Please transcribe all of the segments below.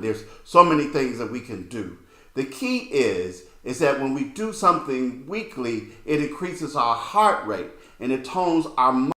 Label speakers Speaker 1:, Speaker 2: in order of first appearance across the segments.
Speaker 1: There's so many things that we can do. The key is that when we do something weekly, it increases our heart rate and it tones our mind.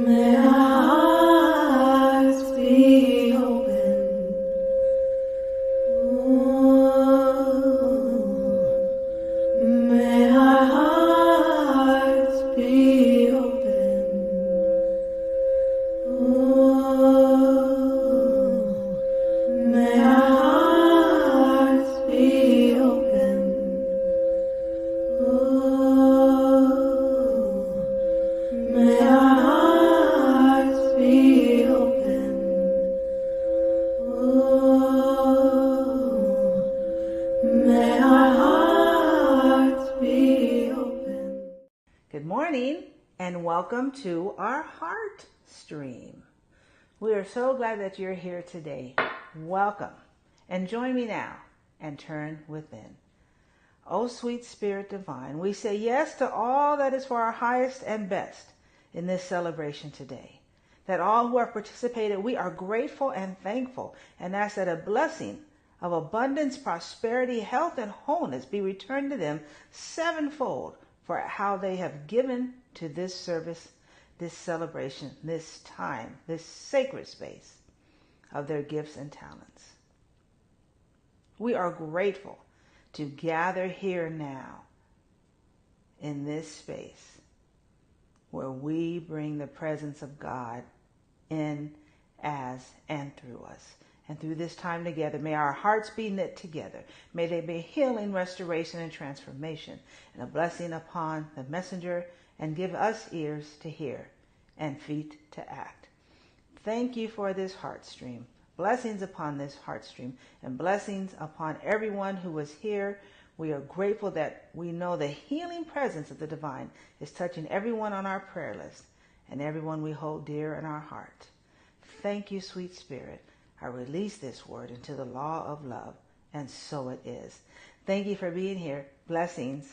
Speaker 2: May our hearts be open. May our hearts be open. May our hearts be open. May our hearts be open. May our hearts be open.
Speaker 3: Good morning and welcome to our Heartstream. We are so glad that you're here today. Welcome and join me now and turn within. O sweet Spirit divine, we say yes to all that is for our highest and best in this celebration today. That all who have participated, we are grateful and thankful and ask that a blessing of abundance, prosperity, health, and wholeness be returned to them sevenfold for how they have given to this service, this celebration, this time, this sacred space of their gifts and talents. We are grateful to gather here now in this space where we bring the presence of God in, as, and through us. And through this time together, may our hearts be knit together. May there be healing, restoration, and transformation, and a blessing upon the messenger, and give us ears to hear and feet to act. Thank you for this Heartstream. Blessings upon this Heartstream, and blessings upon everyone who was here. We are grateful that we know the healing presence of the divine is touching everyone on our prayer list and everyone we hold dear in our heart. Thank you, sweet Spirit. I release this word into the law of love, and so it is. Thank you for being here. Blessings.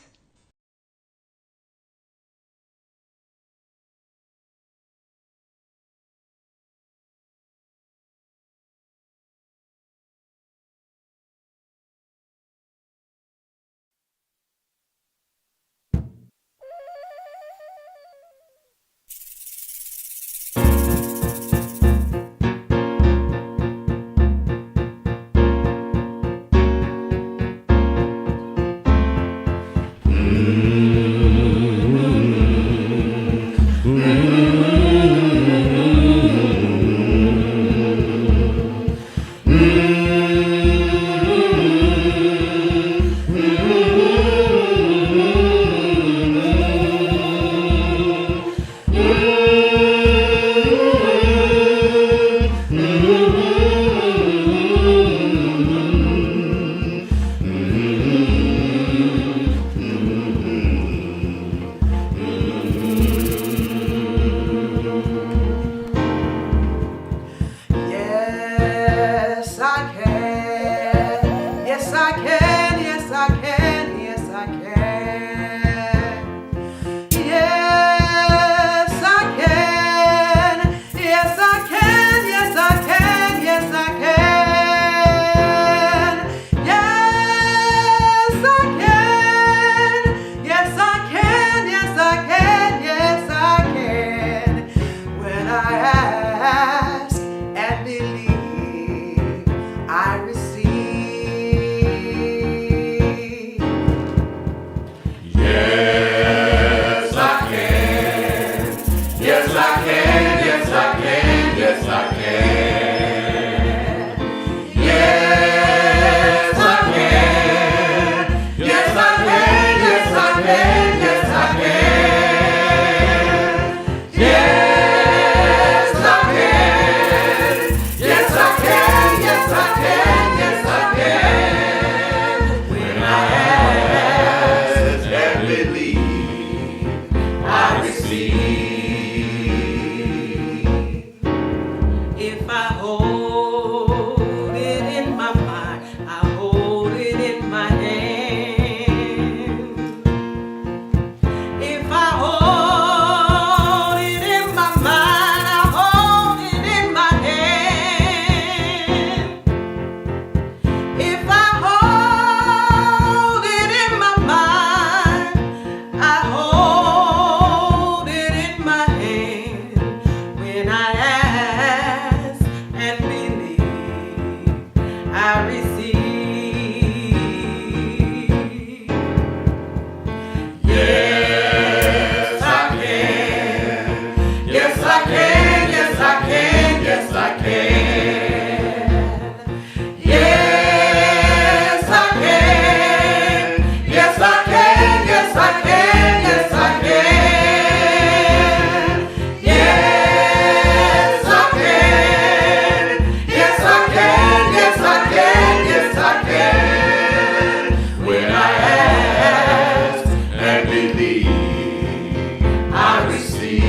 Speaker 1: believe, I receive.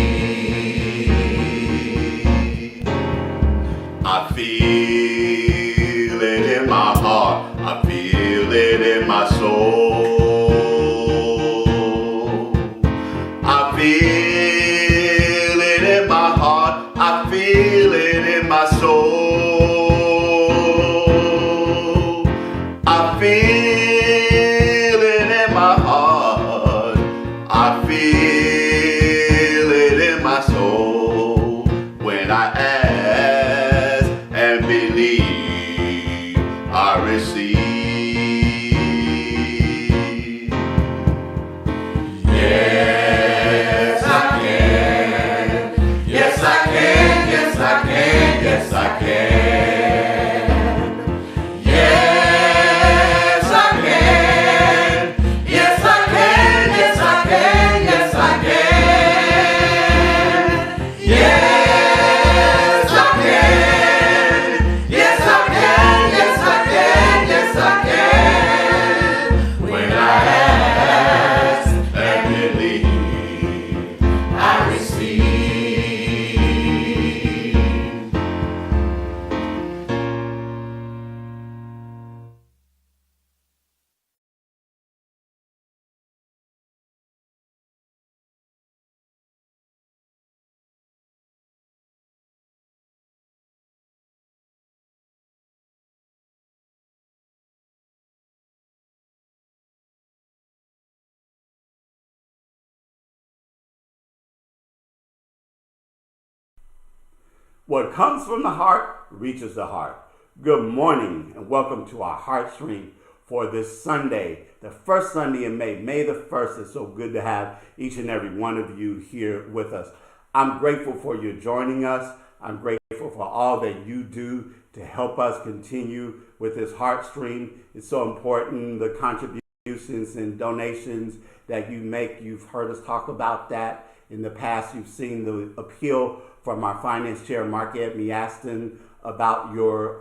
Speaker 1: I feel it in my heart, I feel it in my soul. I feel it in my heart, I feel it in my soul. I feel it in my heart, I feel it in my soul. When I ask and believe, I receive. Yes, I can. Yes, I can. Yes, I can. Yes, I can. Yes, I can. Yes, I can. Yes, I can. Yes, I can. Yes, I can. Yes, I can. Yes, I can. Yes, I can. When I ask and believe, I receive. What comes from the heart reaches the heart. Good morning and welcome to our Heartstream for this Sunday, the first Sunday in May, May the 1st. It's so good to have each and every one of you here with us. I'm grateful for you joining us. I'm grateful for all that you do to help us continue with this Heartstream. It's so important, the contributions and donations that you make. You've heard us talk about that in the past. You've seen the appeal from our finance chair, Mark Edney Aston, about your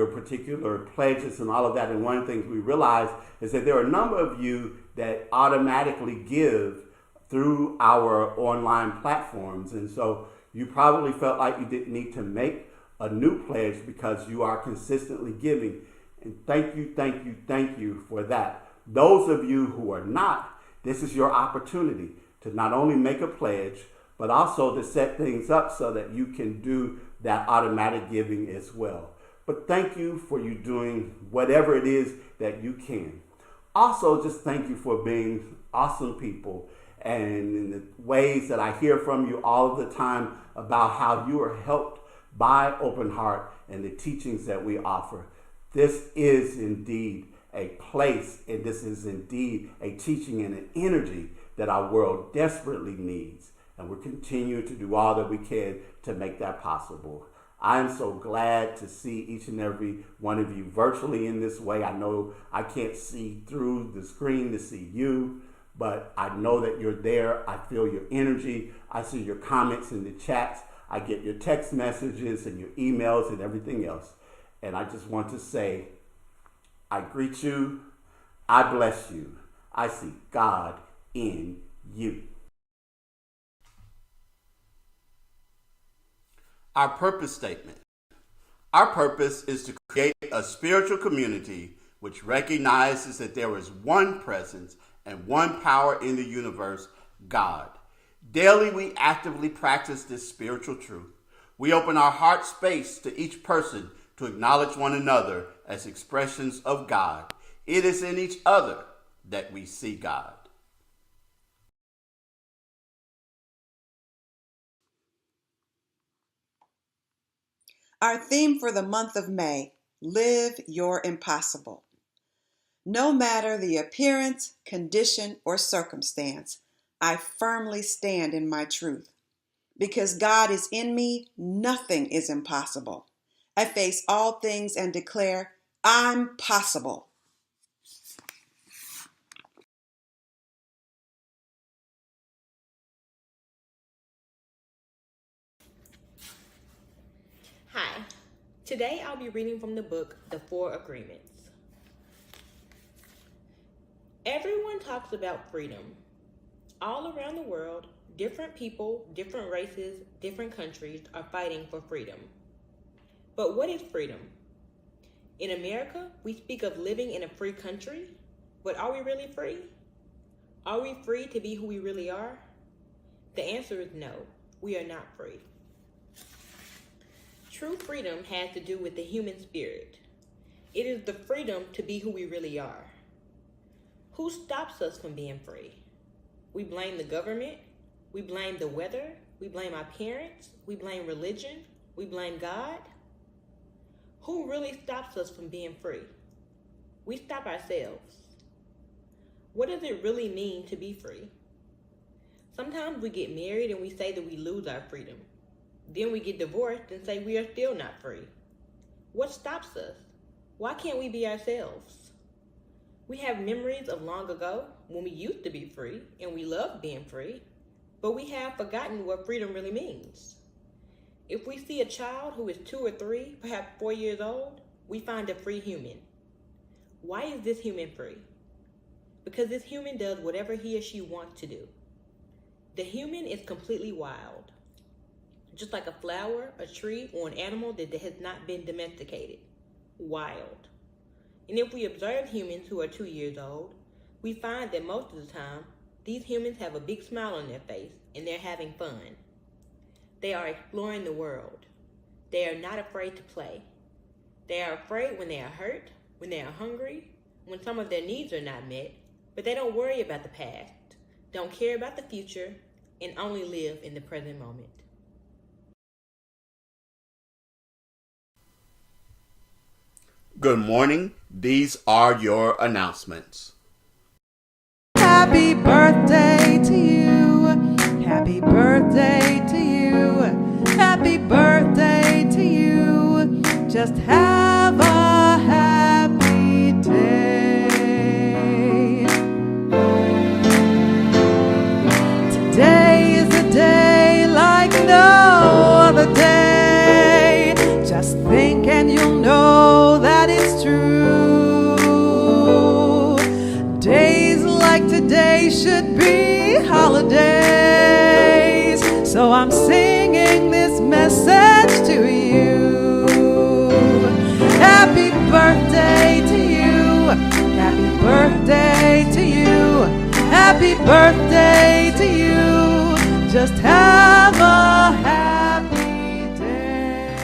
Speaker 1: particular pledges and all of that. And one of the things we realized is that there are a number of you that automatically give through our online platforms. And so you probably felt like you didn't need to make a new pledge because you are consistently giving. And thank you, thank you, thank you for that. Those of you who are not, this is your opportunity to not only make a pledge, but also to set things up so that you can do that automatic giving as well. But thank you for you doing whatever it is that you can. Also, just thank you for being awesome people, and in the ways that I hear from you all of the time about how you are helped by Open Heart and the teachings that we offer. This is indeed a place, and this is indeed a teaching and an energy that our world desperately needs. And we're continuing to do all that we can to make that possible. I am so glad to see each and every one of you virtually in this way. I know I can't see through the screen to see you, but I know that you're there. I feel your energy. I see your comments in the chats. I get your text messages and your emails and everything else. And I just want to say, I greet you. I bless you. I see God in you. Our purpose statement. Our purpose is to create a spiritual community which recognizes that there is one presence and one power in the universe, God. Daily, we actively practice this spiritual truth. We open our heart space to each person to acknowledge one another as expressions of God. It is in each other that we see God.
Speaker 4: Our theme for the month of May, Live Your Impossible. No matter the appearance, condition, or circumstance, I firmly stand in my truth. Because God is in me, nothing is impossible. I face all things and declare, I'm possible.
Speaker 5: Hi, today I'll be reading from the book, The Four Agreements. Everyone talks about freedom. All around the world, different people, different races, different countries are fighting for freedom. But what is freedom? In America, we speak of living in a free country, but are we really free? Are we free to be who we really are? The answer is no, we are not free. True freedom has to do with the human spirit. It is the freedom to be who we really are. Who stops us from being free? We blame the government, we blame the weather, we blame our parents, we blame religion, we blame God. Who really stops us from being free? We stop ourselves. What does it really mean to be free? Sometimes we get married and we say that we lose our freedom. Then we get divorced and say we are still not free. What stops us? Why can't we be ourselves? We have memories of long ago when we used to be free and we loved being free, but we have forgotten what freedom really means. If we see a child who is 2 or 3, perhaps 4 years old, we find a free human. Why is this human free? Because this human does whatever he or she wants to do. The human is completely wild, just like a flower, a tree, or an animal that has not been domesticated. Wild. And if we observe humans who are 2 years old, we find that most of the time, these humans have a big smile on their face and they're having fun. They are exploring the world. They are not afraid to play. They are afraid when they are hurt, when they are hungry, when some of their needs are not met, but they don't worry about the past, don't care about the future, and only live in the present moment.
Speaker 1: Good morning. These are your announcements.
Speaker 6: Happy birthday to you. Happy birthday to you. Happy birthday to you. Just have a happy day. Today is a day like no other day. Just think and you'll know that it's true. Days like today should be holidays. So I'm singing this message to you. Happy birthday to you. Happy birthday to you. Happy birthday to you. Just have a happy day.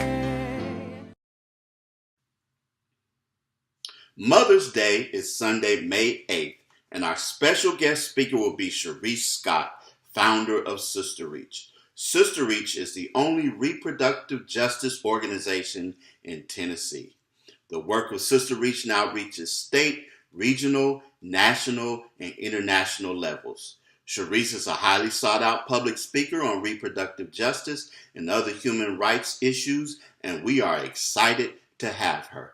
Speaker 1: Mother's Day is Sunday, May 8th, and our special guest speaker will be Sharice Scott, founder of Sister Reach. Sister Reach is the only reproductive justice organization in Tennessee. The work of Sister Reach now reaches state, regional, national, and international levels. Sharice is a highly sought out public speaker on reproductive justice and other human rights issues, and we are excited to have her.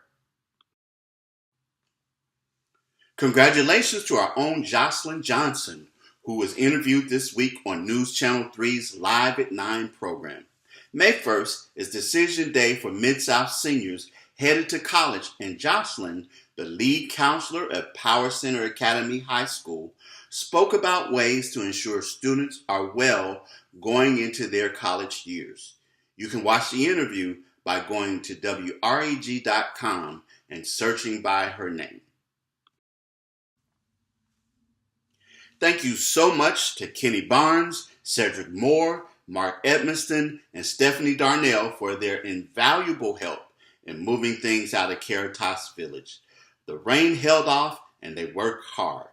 Speaker 1: Congratulations to our own Jocelyn Johnson, who was interviewed this week on News Channel 3's Live at 9 program. May 1st is Decision Day for Mid-South seniors headed to college, and Jocelyn, the lead counselor at Power Center Academy High School, spoke about ways to ensure students are well going into their college years. You can watch the interview by going to WREG.com and searching by her name. Thank you so much to Kenny Barnes, Cedric Moore, Mark Edmiston, and Stephanie Darnell for their invaluable help in moving things out of Caritas Village. The rain held off and they worked hard.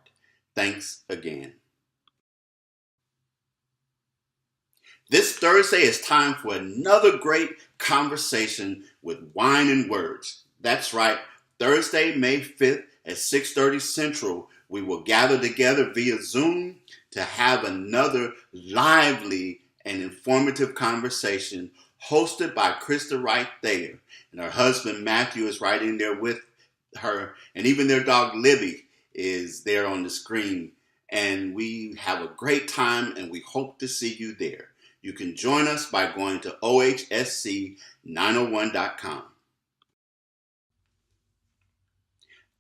Speaker 1: Thanks again. This Thursday is time for another great conversation with Wine and Words. That's right, Thursday, May 5th at 6:30 Central, we will gather together via Zoom to have another lively and informative conversation hosted by Krista Wright Thayer. And her husband Matthew is right in there with her, and even their dog Libby is there on the screen. And we have a great time, and we hope to see you there. You can join us by going to ohsc901.com.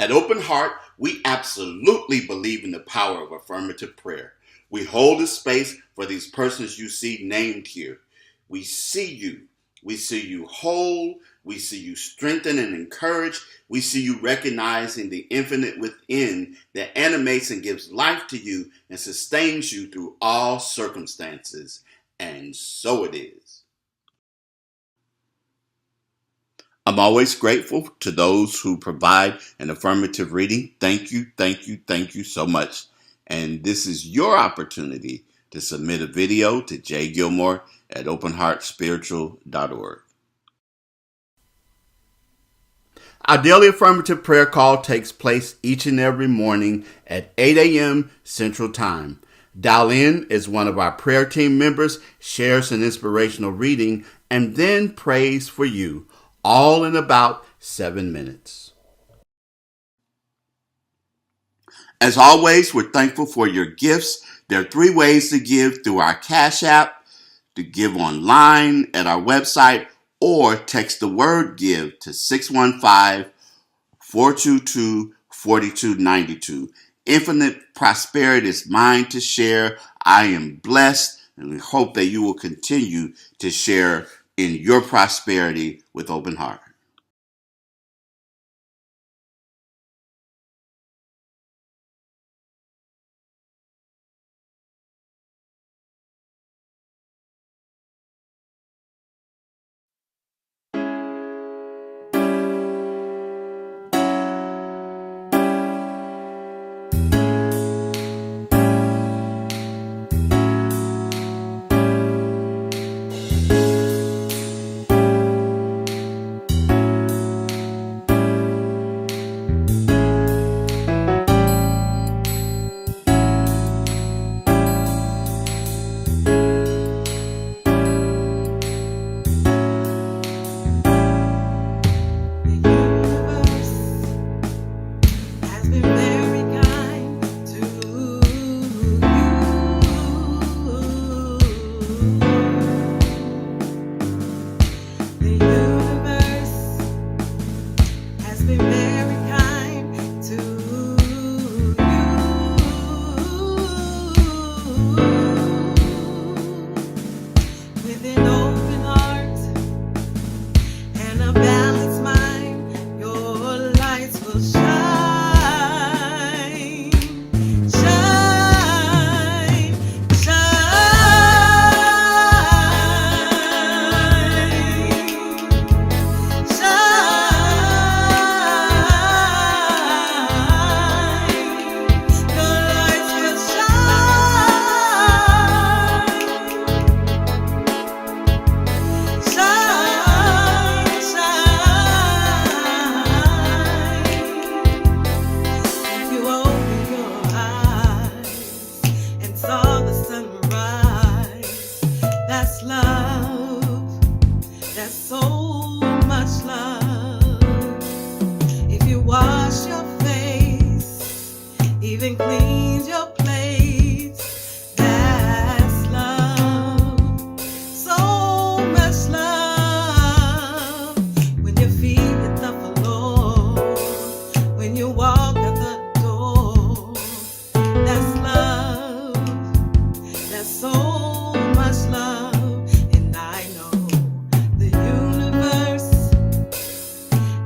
Speaker 1: At Open Heart, we absolutely believe in the power of affirmative prayer. We hold a space for these persons you see named here. We see you. We see you whole. We see you strengthened and encouraged. We see you recognizing the infinite within that animates and gives life to you and sustains you through all circumstances. And so it is. I'm always grateful to those who provide an affirmative reading. Thank you, thank you, thank you so much. And this is your opportunity to submit a video to Jay Gilmore at Openheartspiritual.org. Our daily affirmative prayer call takes place each and every morning at 8 a.m. Central Time. Dial in as one of our prayer team members shares an inspirational reading and then prays for you, all in about 7 minutes. As always, we're thankful for your gifts. There are 3 ways to give: through our Cash App, to give online at our website, or text the word GIVE to 615-422-4292. Infinite prosperity is mine to share. I am blessed, and we hope that you will continue to share in your prosperity with Open Heart.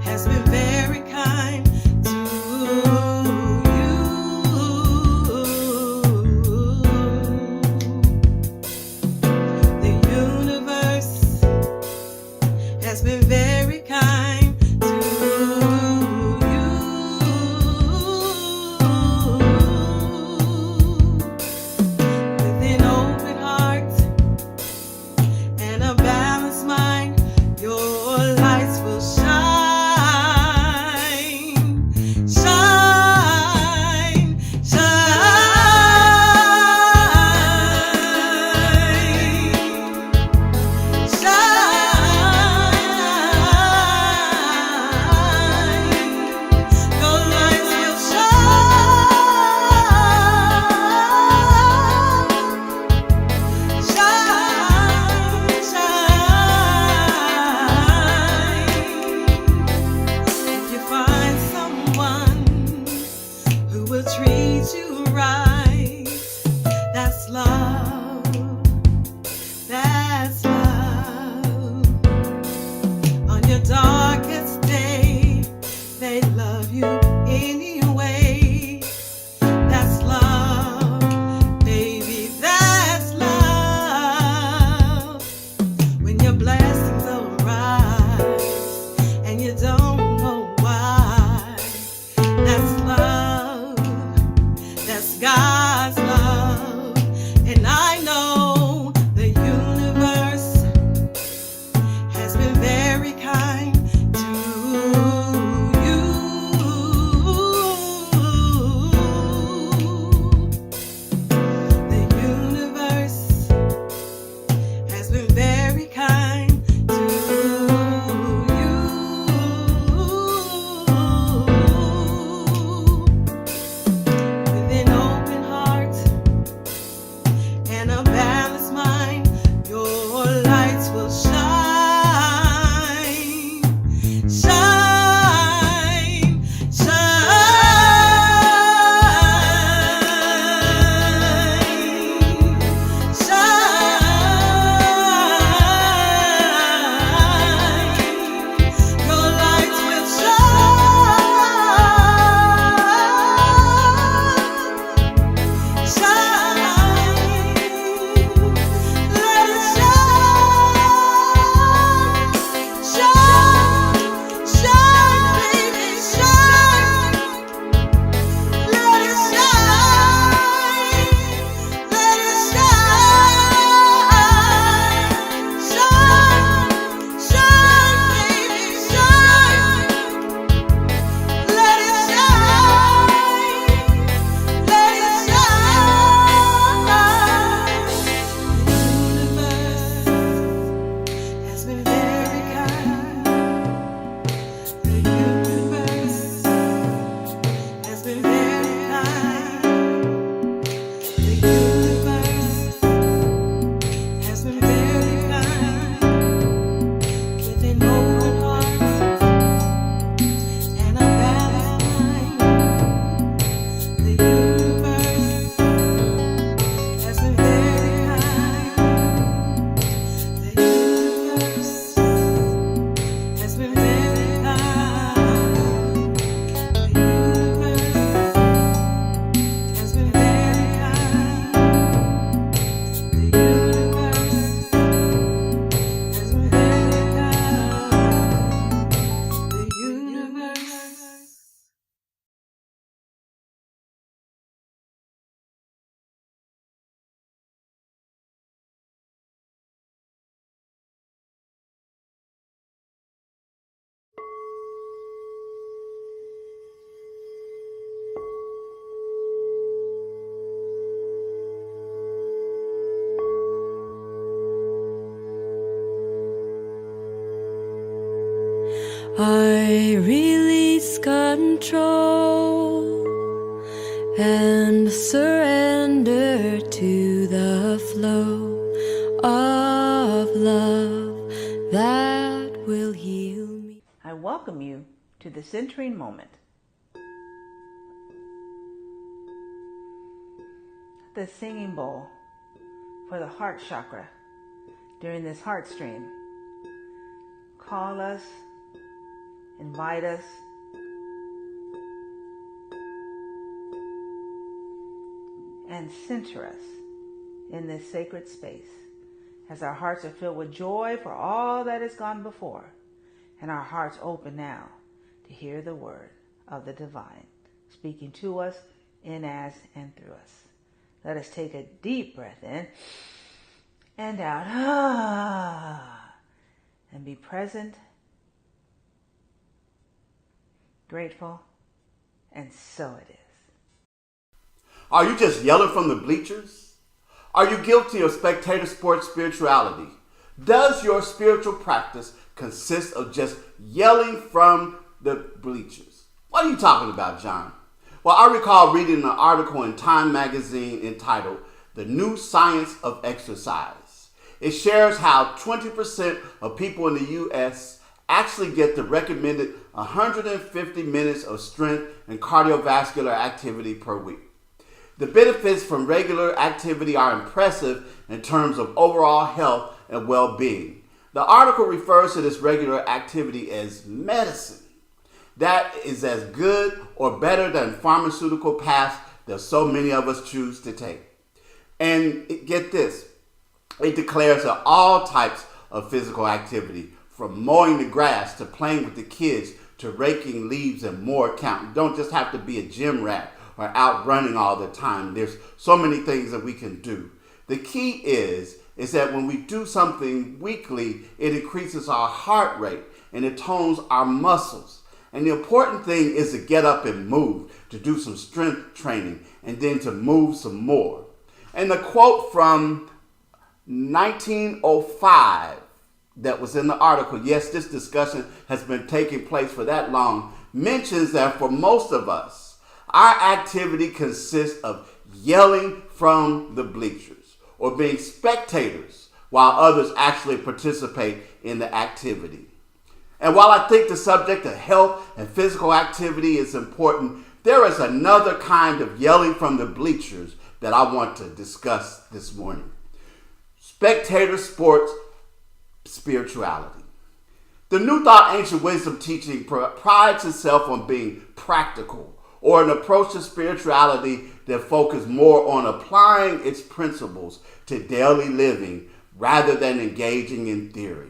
Speaker 2: Has been very kind to you.
Speaker 6: love. That's love. On your darkest day, they love you anyway. That's love, baby, that's love. When your blessings arise and you don't know why. That's love, that's God's love. And I know the universe has been very kind to you. The universe has been very kind to you. With an open heart and a balanced mind, your lights will shine, shine, shine, shine. Your lights will shine, shine. Let it shine, shine, shine, baby, shine. Let it shine, let it shine, shine, shine, baby, shine. Let it shine, let it shine. The universe has been very kind. The universe has been very kind. The universe has been very kind. With an open heart and a balanced mind. The universe has been very kind. The universe has been very kind. The universe has been very kind. The universe has been very kind. The universe.
Speaker 2: I release control and surrender to the flow of love that will heal me.
Speaker 3: I welcome you to the centering moment. The singing bowl for the heart chakra during this Heartstream. Call us, invite us, and center us in this sacred space as our hearts are filled with joy for all that has gone before, and our hearts open now to hear the word of the divine speaking to us, in us, and through us. Let us take a deep breath in and out. And be present, grateful, and so it is.
Speaker 1: Are you just yelling from the bleachers? Are you guilty of Spectator Sports Spirituality? Does your spiritual practice consist of just yelling from the bleachers? What are you talking about, John? Well, I recall reading an article in Time magazine entitled The New Science of Exercise. It shares how 20% of people in the U.S. actually get the recommended 150 minutes of strength and cardiovascular activity per week. The benefits from regular activity are impressive in terms of overall health and well-being. The article refers to this regular activity as medicine. That is as good or better than pharmaceutical paths that so many of us choose to take. And get this, it declares that all types of physical activity, from mowing the grass to playing with the kids to raking leaves and more, count. You don't just have to be a gym rat or out running all the time. There's so many things that we can do. The key is that when we do something weekly, it increases our heart rate and it tones our muscles. And the important thing is to get up and move, to do some strength training, and then to move some more. And the quote from 1905 that was in the article, yes, this discussion has been taking place for that long, mentions that for most of us, our activity consists of yelling from the bleachers or being spectators while others actually participate in the activity. And while I think the subject of health and physical activity is important, there is another kind of yelling from the bleachers that I want to discuss this morning. Spectator Sports Spirituality. The New Thought Ancient Wisdom teaching prides itself on being practical, or an approach to spirituality that focuses more on applying its principles to daily living rather than engaging in theory.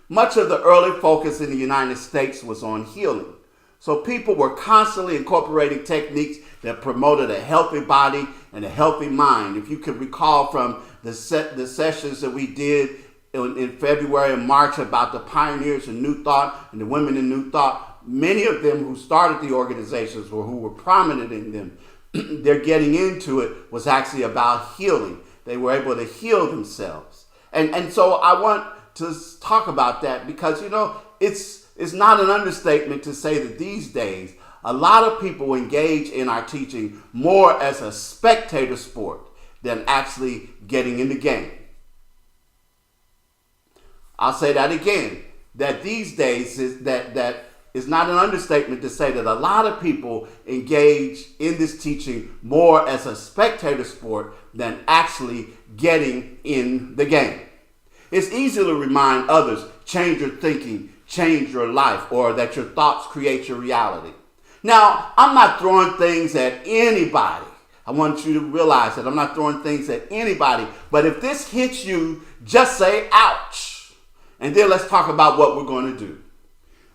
Speaker 1: Much of the early focus in the United States was on healing. So people were constantly incorporating techniques that promoted a healthy body and a healthy mind. If you can recall from the sessions that we did in February and March about the pioneers in New Thought and the women in New Thought, many of them who started the organizations or who were prominent in them, their getting into it was actually about healing. They were able to heal themselves. And so I want to talk about that because, it's not an understatement to say that these days, a lot of people engage in our teaching more as a spectator sport than actually getting in the game. I'll say that again, that these days that is not an understatement to say that a lot of people engage in this teaching more as a spectator sport than actually getting in the game. It's easy to remind others, change your thinking, change your life, or that your thoughts create your reality. Now, I'm not throwing things at anybody. I want you to realize that I'm not throwing things at anybody. But if this hits you, just say, ouch. And then let's talk about what we're going to do.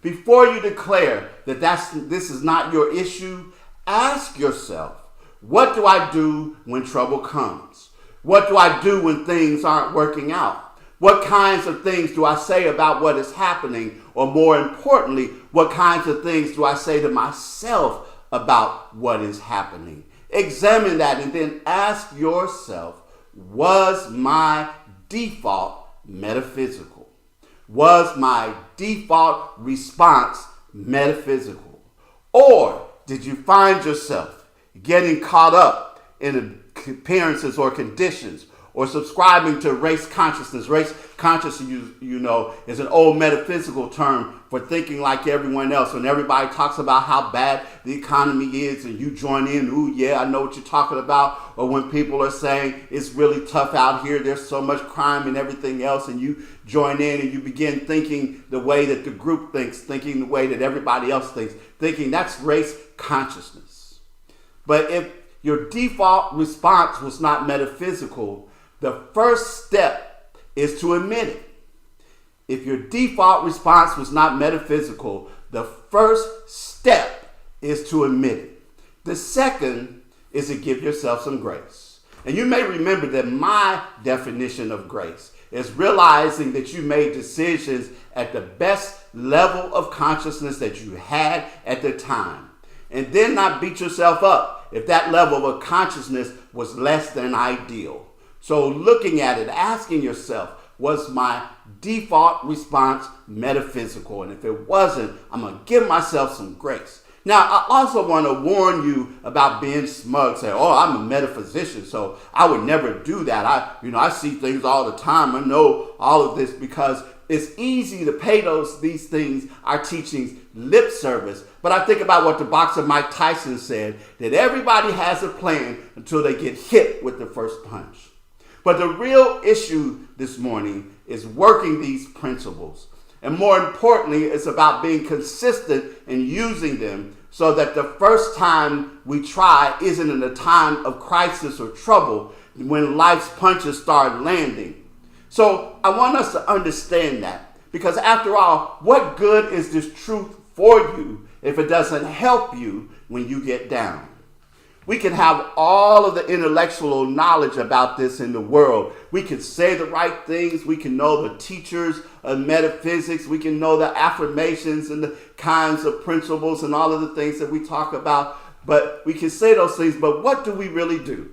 Speaker 1: Before you declare that this is not your issue, ask yourself, what do I do when trouble comes? What do I do when things aren't working out? What kinds of things do I say about what is happening? Or more importantly, what kinds of things do I say to myself about what is happening? Examine that and then ask yourself, was my default metaphysical? Was my default response metaphysical? Or did you find yourself getting caught up in appearances or conditions, or subscribing to race consciousness? Race consciousness, is an old metaphysical term for thinking like everyone else. When everybody talks about how bad the economy is and you join in, ooh, yeah, I know what you're talking about. Or when people are saying it's really tough out here, there's so much crime and everything else, and you join in and you begin thinking the way that the group thinks, thinking the way that everybody else thinks, thinking that's race consciousness. But if your default response was not metaphysical, the first step is to admit it. If your default response was not metaphysical, the first step is to admit it. The second is to give yourself some grace. And you may remember that my definition of grace is realizing that you made decisions at the best level of consciousness that you had at the time. And then not beat yourself up if that level of consciousness was less than ideal. So looking at it, asking yourself, was my default response metaphysical? And if it wasn't, I'm going to give myself some grace. Now, I also want to warn you about being smug. Say, oh, I'm a metaphysician, so I would never do that. I see things all the time. I know all of this, because it's easy to pay these things, our teachings, lip service. But I think about what the boxer Mike Tyson said, that everybody has a plan until they get hit with the first punch. But the real issue this morning is working these principles. And more importantly, it's about being consistent in using them so that the first time we try isn't in a time of crisis or trouble when life's punches start landing. So I want us to understand that, because after all, what good is this truth for you if it doesn't help you when you get down? We can have all of the intellectual knowledge about this in the world. We can say the right things. We can know the teachers of metaphysics. We can know the affirmations and the kinds of principles and all of the things that we talk about. But we can say those things, but what do we really do?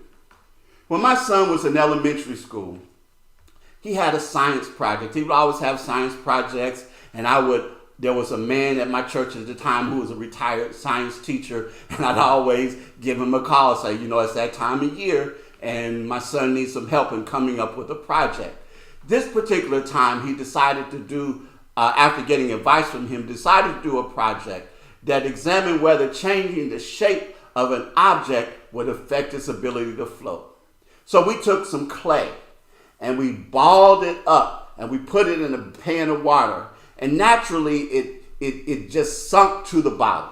Speaker 1: When my son was in elementary school, he had a science project. He would always have science projects, and there was a man at my church at the time who was a retired science teacher, and I'd always give him a call and say, it's that time of year, and my son needs some help in coming up with a project. This particular time, he decided to do, after getting advice from him, decided to do a project that examined whether changing the shape of an object would affect its ability to float. So we took some clay, and we balled it up, and we put it in a pan of water. And naturally, it just sunk to the bottom.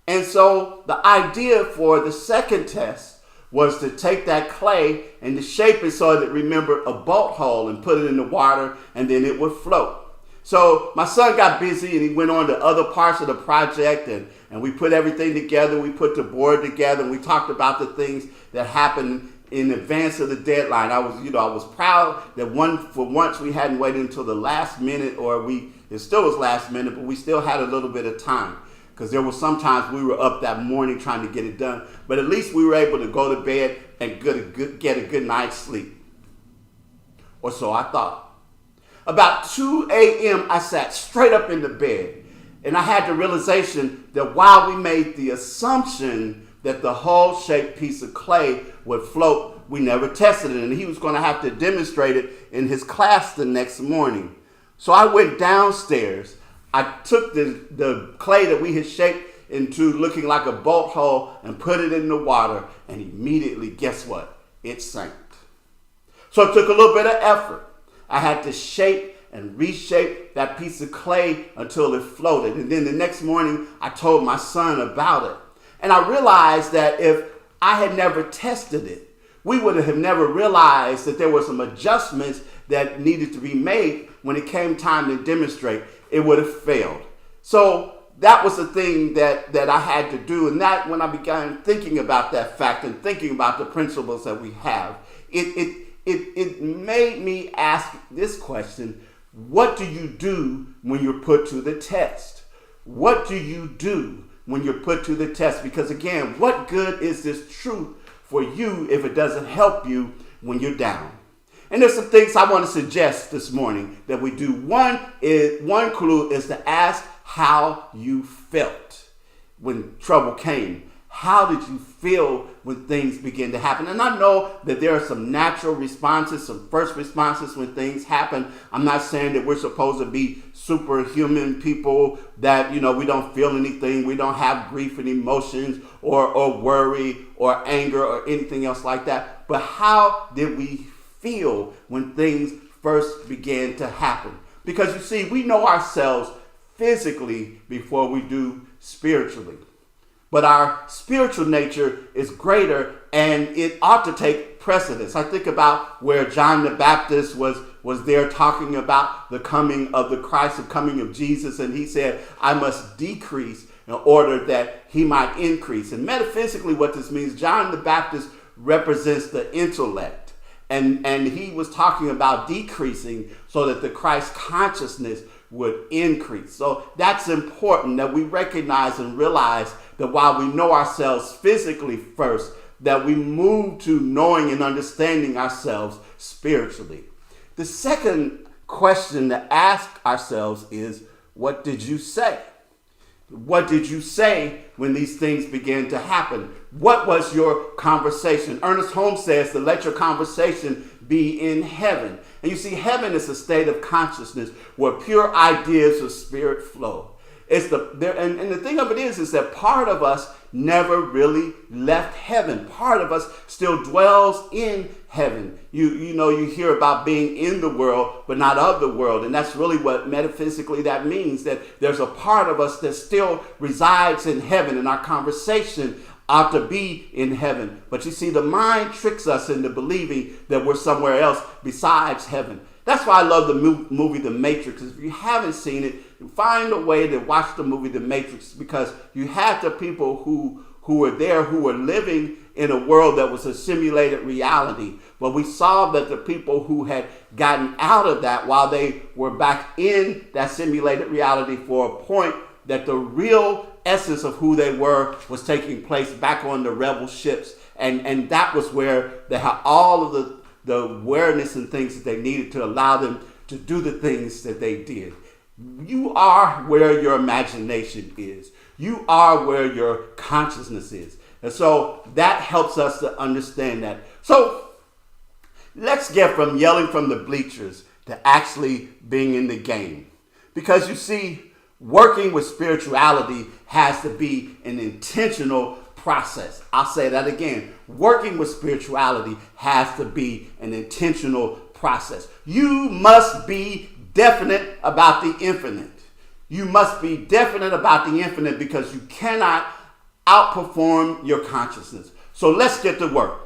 Speaker 1: And so the idea for the second test was to take that clay and to shape it so that it remembered a bolt hole and put it in the water, and then it would float. So my son got busy, and he went on to other parts of the project, and we put everything together. We put the board together, and we talked about the things that happened in advance of the deadline. I was proud that for once we hadn't waited until the last minute, it still was last minute, but we still had a little bit of time, because there were sometimes we were up that morning trying to get it done. But at least we were able to go to bed and get a good night's sleep. Or so I thought. About 2 a.m., I sat straight up in the bed, and I had the realization that while we made the assumption that the hull-shaped piece of clay would float, we never tested it, and he was going to have to demonstrate it in his class the next morning. So I went downstairs. I took the clay that we had shaped into looking like a bolt hole and put it in the water, and immediately, guess what? It sank. So it took a little bit of effort. I had to shape and reshape that piece of clay until it floated. And then the next morning, I told my son about it. And I realized that if I had never tested it, we would have never realized that there were some adjustments that needed to be made when it came time to demonstrate. It would have failed. So that was the thing that I had to do. And that, when I began thinking about that fact and thinking about the principles that we have, it made me ask this question: what do you do when you're put to the test? What do you do when you're put to the test? Because again, what good is this truth for you if it doesn't help you when you're down? And there's some things I want to suggest this morning that we do. One clue is to ask how you felt when trouble came. How did you feel when things begin to happen? And I know that there are some natural responses, some first responses when things happen. I'm not saying that we're supposed to be superhuman people, that, we don't feel anything. We don't have grief and emotions or worry or anger or anything else like that. But how did we feel when things first began to happen? Because you see, we know ourselves physically before we do spiritually. But our spiritual nature is greater, and it ought to take precedence. I think about where John the Baptist was there talking about the coming of the Christ, the coming of Jesus, and he said, I must decrease in order that he might increase. And metaphysically, what this means, John the Baptist represents the intellect, and he was talking about decreasing so that the Christ consciousness would increase. So that's important, that we recognize and realize that while we know ourselves physically first, that we move to knowing and understanding ourselves spiritually. The second question to ask ourselves is, what did you say? What did you say when these things began to happen? What was your conversation? Ernest Holmes says to let your conversation be in heaven. And you see, heaven is a state of consciousness where pure ideas of spirit flow. And the thing of it is that part of us never really left heaven. Part of us still dwells in heaven. You hear about being in the world, but not of the world. And that's really what metaphysically that means, that there's a part of us that still resides in heaven, and our conversation ought to be in heaven. But you see, the mind tricks us into believing that we're somewhere else besides heaven. That's why I love the movie The Matrix. If you haven't seen it, find a way to watch the movie The Matrix, because you had the people who were there, who were living in a world that was a simulated reality. But we saw that the people who had gotten out of that, while they were back in that simulated reality for a point, that the real essence of who they were was taking place back on the rebel ships. And that was where they had all of the awareness and things that they needed to allow them to do the things that they did. You are where your imagination is. You are where your consciousness is. And so that helps us to understand that. So let's get from yelling from the bleachers to actually being in the game. Because you see, working with spirituality has to be an intentional process. I'll say that again. Working with spirituality has to be an intentional process. You must be definite about the infinite. You must be definite about the infinite, because you cannot outperform your consciousness. So let's get to work.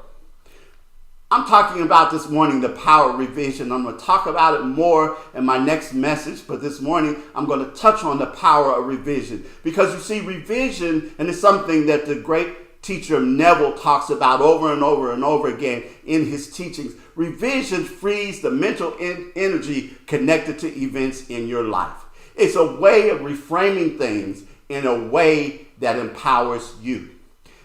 Speaker 1: I'm talking about this morning the power of revision. I'm going to talk about it more in my next message, but this morning I'm going to touch on the power of revision, because you see, revision, and it's something that the great teacher Neville talks about over and over and over again in his teachings. Revision frees the mental energy connected to events in your life. It's a way of reframing things in a way that empowers you.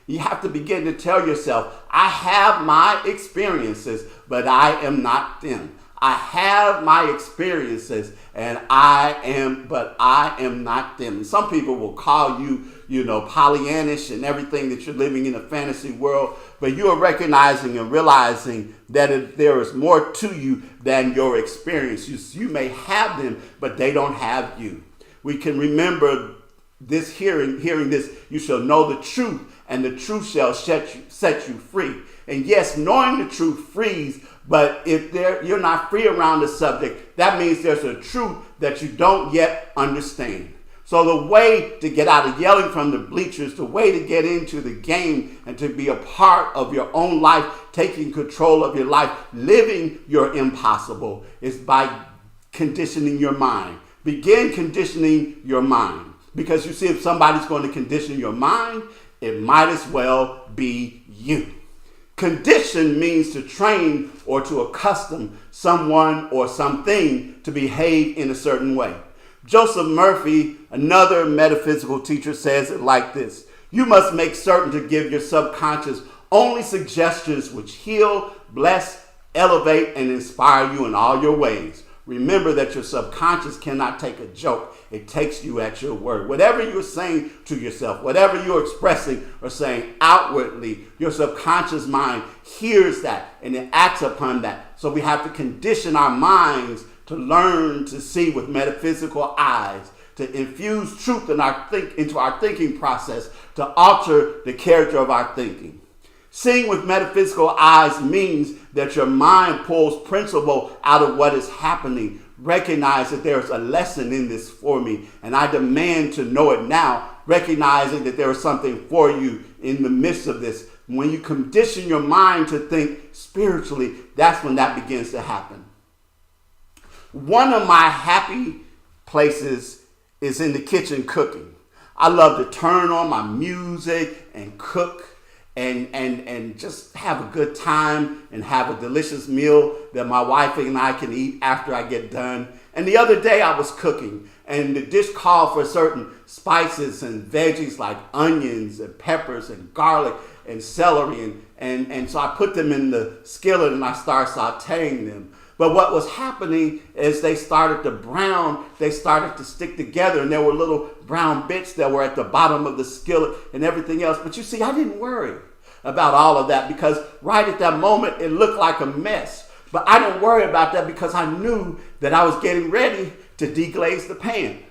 Speaker 1: You have to begin to tell yourself, I have my experiences, but I am not them. I have my experiences, but I am not them. And some people will call you, Pollyannish and everything, that you're living in a fantasy world, but you are recognizing and realizing that there is more to you than your experience. You may have them, but they don't have you. We can remember this, hearing this, you shall know the truth, and the truth shall set you free. And yes, knowing the truth frees, but if you're not free around the subject, that means there's a truth that you don't yet understand. So the way to get out of yelling from the bleachers, the way to get into the game and to be a part of your own life, taking control of your life, living your impossible, is by conditioning your mind. Begin conditioning your mind. Because you see, if somebody's going to condition your mind, it might as well be you. Condition means to train or to accustom someone or something to behave in a certain way. Joseph Murphy, another metaphysical teacher, says it like this: you must make certain to give your subconscious only suggestions which heal, bless, elevate, and inspire you in all your ways. Remember that your subconscious cannot take a joke. It takes you at your word. Whatever you're saying to yourself, whatever you're expressing or saying outwardly, your subconscious mind hears that and it acts upon that. So we have to condition our minds to learn to see with metaphysical eyes, to infuse truth into our thinking process, to alter the character of our thinking. Seeing with metaphysical eyes means that your mind pulls principle out of what is happening. Recognize that there's a lesson in this for me, and I demand to know it now, recognizing that there is something for you in the midst of this. When you condition your mind to think spiritually, that's when that begins to happen. One of my happy places is in the kitchen cooking. I love to turn on my music and cook and just have a good time and have a delicious meal that my wife and I can eat after I get done. And the other day I was cooking, and the dish called for certain spices and veggies like onions and peppers and garlic and celery And so I put them in the skillet and I started sauteing them. But what was happening is they started to brown, they started to stick together, and there were little brown bits that were at the bottom of the skillet and everything else. But you see, I didn't worry about all of that because right at that moment, it looked like a mess. But I didn't worry about that because I knew that I was getting ready to deglaze the pan.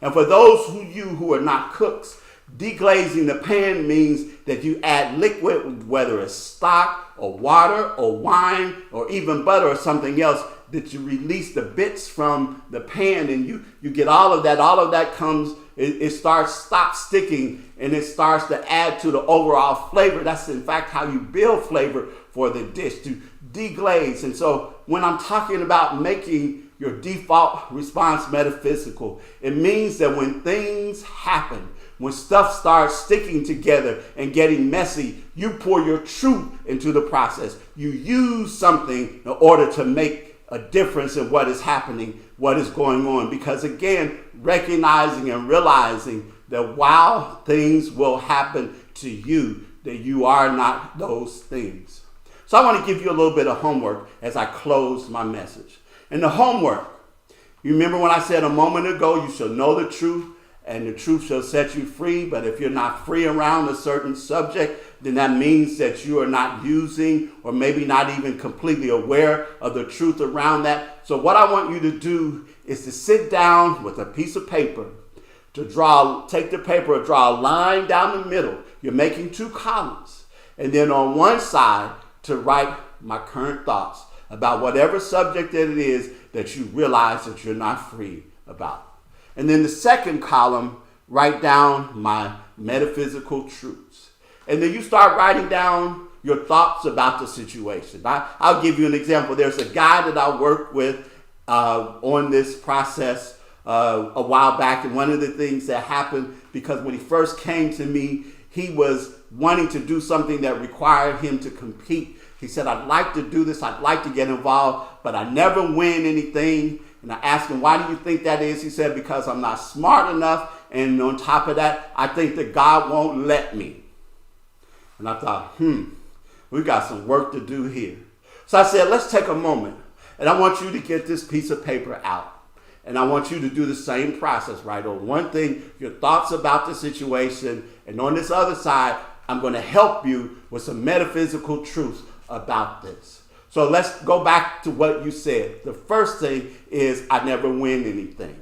Speaker 1: And for those who are not cooks, deglazing the pan means that you add liquid, whether it's stock or water or wine or even butter or something else, that you release the bits from the pan and you get all of that. All of that comes, it stops sticking and it starts to add to the overall flavor. That's in fact how you build flavor for the dish, to deglaze. And so when I'm talking about making your default response metaphysical, it means that when things happen, when stuff starts sticking together and getting messy, you pour your truth into the process. You use something in order to make a difference in what is happening, what is going on. Because again, recognizing and realizing that while things will happen to you, that you are not those things. So I want to give you a little bit of homework as I close my message. And the homework, you remember when I said a moment ago, you shall know the truth, and the truth shall set you free. But if you're not free around a certain subject, then that means that you are not using or maybe not even completely aware of the truth around that. So what I want you to do is to sit down with a piece of paper, take the paper and draw a line down the middle. You're making 2 columns. And then on one side to write my current thoughts about whatever subject that it is that you realize that you're not free about. And then the second column, write down my metaphysical truths. And then you start writing down your thoughts about the situation. I'll give you an example. There's a guy that I worked with on this process a while back. And one of the things that happened, because when he first came to me, he was wanting to do something that required him to compete. He said, I'd like to do this. I'd like to get involved, but I never win anything. And I asked him, why do you think that is? He said, because I'm not smart enough. And on top of that, I think that God won't let me. And I thought, we got some work to do here. So I said, let's take a moment. And I want you to get this piece of paper out. And I want you to do the same process, right? On one thing, your thoughts about the situation. And on this other side, I'm going to help you with some metaphysical truths about this. So let's go back to what you said. The first thing is I never win anything.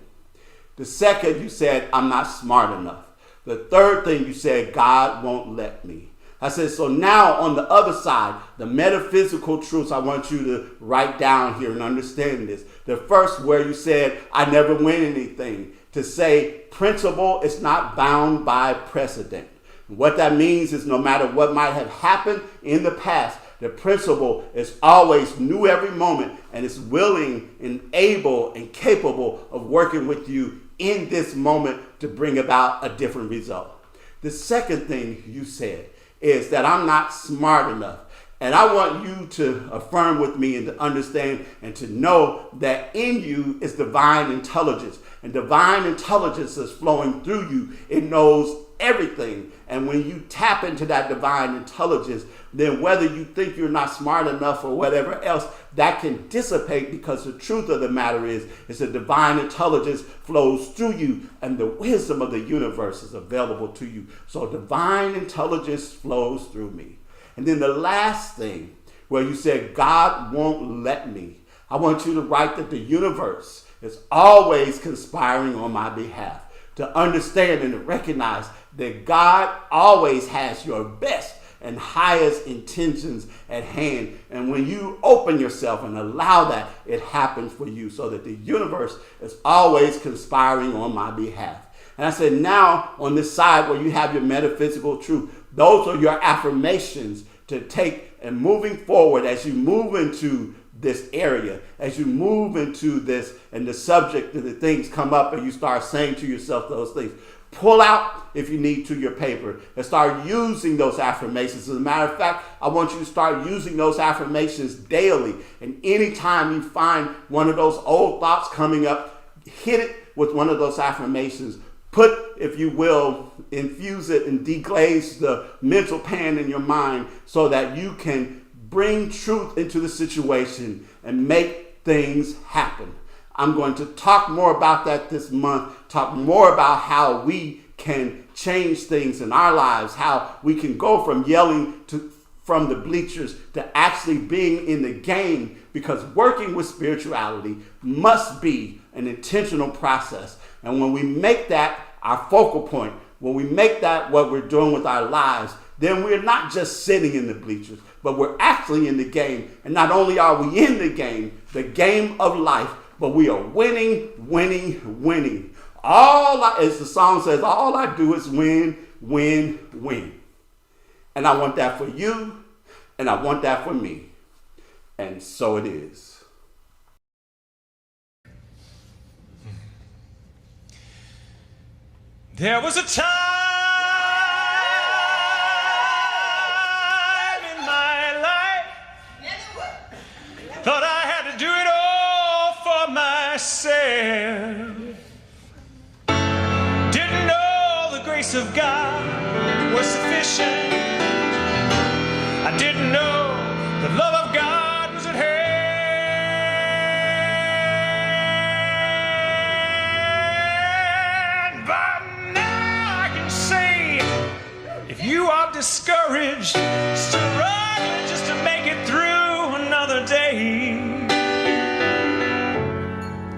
Speaker 1: The second, you said I'm not smart enough. The third thing you said, God won't let me. I said, so now on the other side, the metaphysical truths I want you to write down here and understand this. The first where you said, I never win anything. To say principle is not bound by precedent. What that means is no matter what might have happened in the past, the principle is always new every moment and is willing and able and capable of working with you in this moment to bring about a different result. The second thing you said is that I'm not smart enough. And I want you to affirm with me and to understand and to know that in you is divine intelligence. And divine intelligence is flowing through you. It knows everything. And when you tap into that divine intelligence, then whether you think you're not smart enough or whatever else, that can dissipate, because the truth of the matter is the divine intelligence flows through you and the wisdom of the universe is available to you. So divine intelligence flows through me. And then the last thing where you said, God won't let me. I want you to write that the universe is always conspiring on my behalf, to understand and to recognize that God always has your best and highest intentions at hand. And when you open yourself and allow that, it happens for you, so that the universe is always conspiring on my behalf. And I said, now on this side where you have your metaphysical truth, those are your affirmations to take and moving forward as you move into this area, as you move into this and the subject and the things come up and you start saying to yourself those things. Pull out, if you need to, your paper and start using those affirmations. As a matter of fact, I want you to start using those affirmations daily. And anytime you find one of those old thoughts coming up, hit it with one of those affirmations. put, if you will, infuse it and deglaze the mental pan in your mind so that you can bring truth into the situation and make things happen. I'm going to talk more about that this month, talk more about how we can change things in our lives, how we can go from yelling from the bleachers to actually being in the game, because working with spirituality must be an intentional process. And when we make that our focal point, when we make that what we're doing with our lives, then we're not just sitting in the bleachers, but we're actually in the game. And not only are we in the game of life, but we are winning, winning, winning. As the song says, all I do is win, win, win. And I want that for you, and I want that for me. And so it is.
Speaker 7: There was a time in my life, thought I had to do it all for myself. Didn't know the grace of God was sufficient. I didn't know the love of God was at hand. But now I can say, if you are discouraged, struggling just to make it through another day,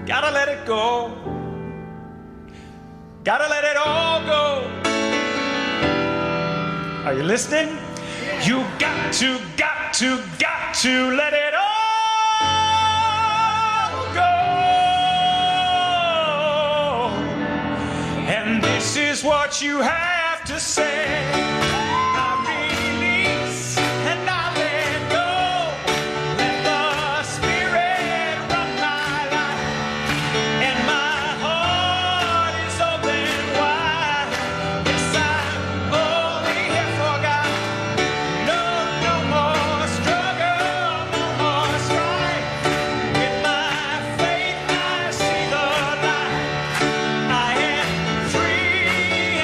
Speaker 7: gotta let it go. Gotta let it all go. Are you listening? You got to let it all go. And this is what you have to say. I release and I let go. Let the Spirit run my life, and my heart is open wide. Yes, I'm only here for God. No more struggle, no more strife. With my faith I see the light. I am free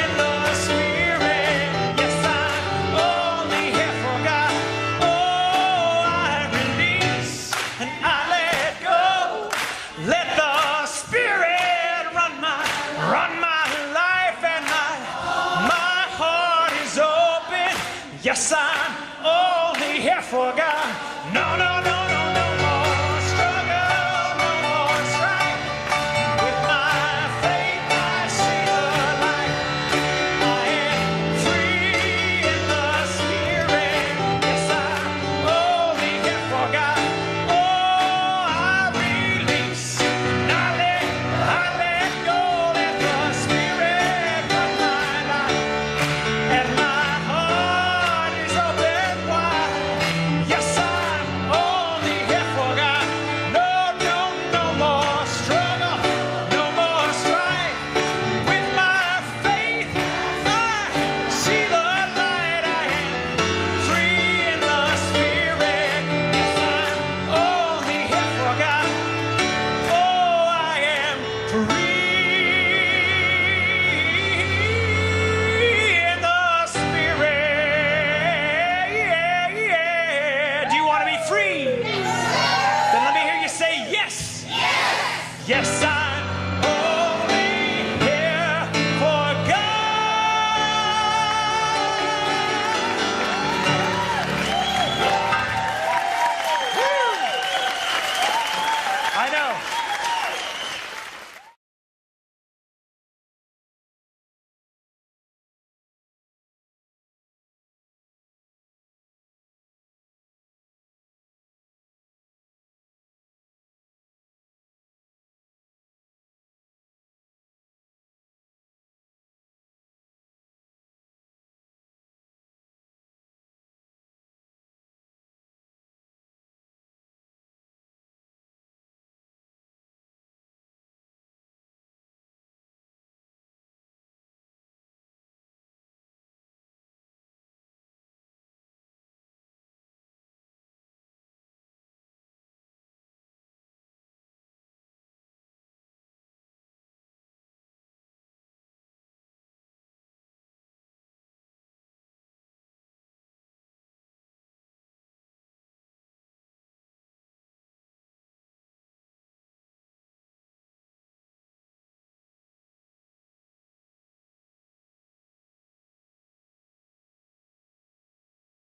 Speaker 7: in the Spirit. Yes, I'm only here for God. Oh, I release and I let go. Let the Spirit run my life, and my heart is open. Yes, I'm only here for God. No more struggle, no more strife. With my faith I see the light. I am free in the Spirit. Yes, I'm only here for God. Oh, I release and I let go. Let the Spirit run my life, and my heart is open wide. Yes, I'm only here for God. No more struggle, no more strife. With my faith, I see the light. I am free in the Spirit. Yes, I'm only here for God. Oh, I am free in the Spirit. Do you want to be free? Then let me hear you say yes. Yes, I